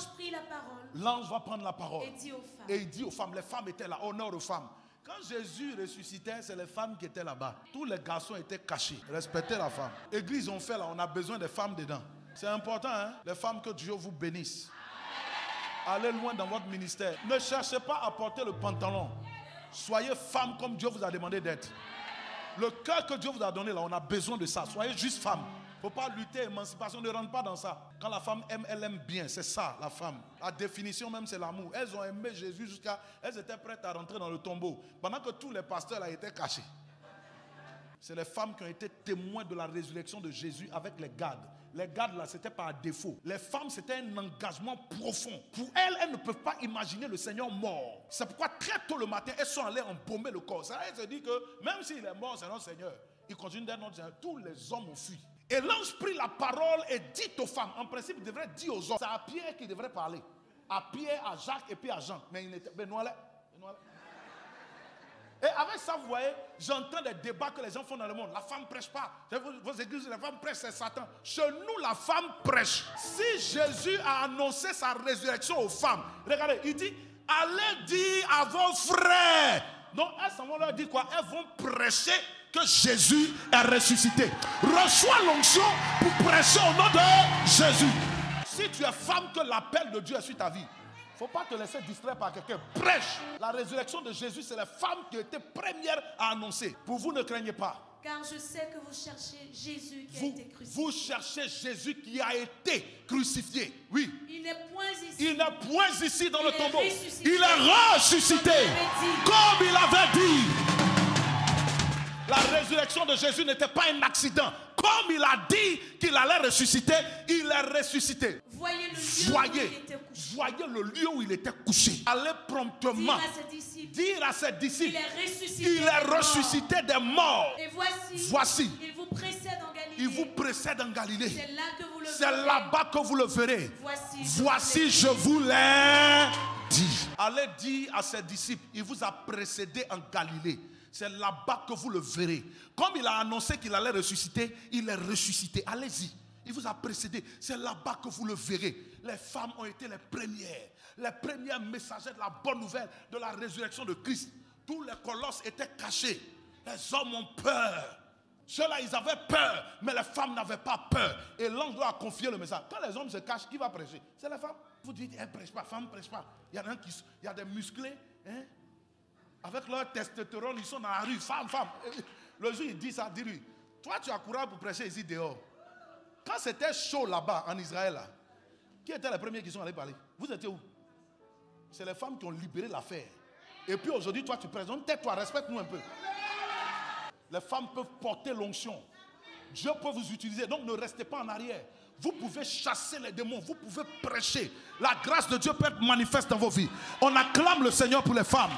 l'ange prit la parole. L'ange va prendre la parole. Et dit aux femmes. Et il dit aux femmes, les femmes étaient là, honneur aux femmes. Quand Jésus ressuscitait, c'est les femmes qui étaient là-bas. Tous les garçons étaient cachés. Respectez la femme. Église, on fait là, on a besoin des femmes dedans. C'est important, hein? Les femmes, que Dieu vous bénisse. Allez loin dans votre ministère. Ne cherchez pas à porter le pantalon. Soyez femme comme Dieu vous a demandé d'être. Le cœur que Dieu vous a donné là, on a besoin de ça. Soyez juste femme. Il ne faut pas lutter, émancipation, ne rentre pas dans ça. Quand la femme aime, elle aime bien. C'est ça, la femme. La définition même, c'est l'amour. Elles ont aimé Jésus jusqu'à... Elles étaient prêtes à rentrer dans le tombeau. Pendant que tous les pasteurs là étaient cachés. C'est les femmes qui ont été témoins de la résurrection de Jésus avec les gardes. Les gardes là, c'était par défaut. Les femmes, c'était un engagement profond. Pour elles, elles ne peuvent pas imaginer le Seigneur mort. C'est pourquoi très tôt le matin, elles sont allées embaumer le corps. Ça, elles se disent que même s'il est mort, c'est notre Seigneur. Il continue d'être notre Seigneur. Tous les hommes ont fui. Et l'ange prit la parole et dit aux femmes. En principe, il devrait dire aux hommes. C'est à Pierre qu'il devrait parler. À Pierre, à Jacques et puis à Jean. Mais il n'était pas. Benoît là. Et avec ça, vous voyez, j'entends des débats que les gens font dans le monde. La femme ne prêche pas. Vos églises, la femme prêche, c'est Satan. Chez nous, la femme prêche. Si Jésus a annoncé sa résurrection aux femmes, regardez, il dit, allez dire à vos frères. Donc, elles s'en vont leur dire quoi? Elles vont prêcher que Jésus est ressuscité. Reçois l'onction pour prêcher au nom de Jésus. Si tu es femme, que l'appel de Dieu est sur ta vie. Il ne faut pas te laisser distraire par quelqu'un. Prêche. La résurrection de Jésus, c'est les femmes qui étaient premières à annoncer. Pour vous, ne craignez pas. Car je sais que vous cherchez Jésus qui a été crucifié. Vous cherchez Jésus qui a été crucifié. Oui. Il n'est point ici. Il n'est point ici dans le tombeau. Ressuscité. Il est ressuscité. Comme il avait dit. La résurrection de Jésus n'était pas un accident. Comme il a dit qu'il allait ressusciter, il est ressuscité. Voyez le lieu où il était couché. Voyez le lieu où il était couché. Allez promptement dire à ses disciples, il est ressuscité des morts. Et voici, il vous précède en Galilée. Il vous précède en Galilée. C'est là-bas que vous le verrez. Voici, je vous l'ai dit. Allez dire à ses disciples, il vous a précédé en Galilée. C'est là-bas que vous le verrez. Comme il a annoncé qu'il allait ressusciter, il est ressuscité. Allez-y. Il vous a précédé. C'est là-bas que vous le verrez. Les femmes ont été les premières messagères de la bonne nouvelle de la résurrection de Christ. Tous les colosses étaient cachés. Les hommes ont peur. Ceux-là, ils avaient peur, mais les femmes n'avaient pas peur. Et l'ange doit confier le message. Quand les hommes se cachent, qui va prêcher? C'est les femmes. Vous dites, elles ne prêchent pas, femmes ne prêchent pas. Il y a des musclés, hein? Avec leur testostérone, ils sont dans la rue. Femme. Le jour, il dit ça, dis-lui. Toi, tu as courage pour prêcher ici dehors. Quand c'était chaud là-bas, en Israël, là, qui étaient les premiers qui sont allés parler? Vous étiez où? C'est les femmes qui ont libéré l'affaire. Et puis aujourd'hui, toi, tu présentes. Tais-toi, respecte-nous un peu. Les femmes peuvent porter l'onction. Dieu peut vous utiliser. Donc, ne restez pas en arrière. Vous pouvez chasser les démons. Vous pouvez prêcher. La grâce de Dieu peut être manifeste dans vos vies. On acclame le Seigneur pour les femmes.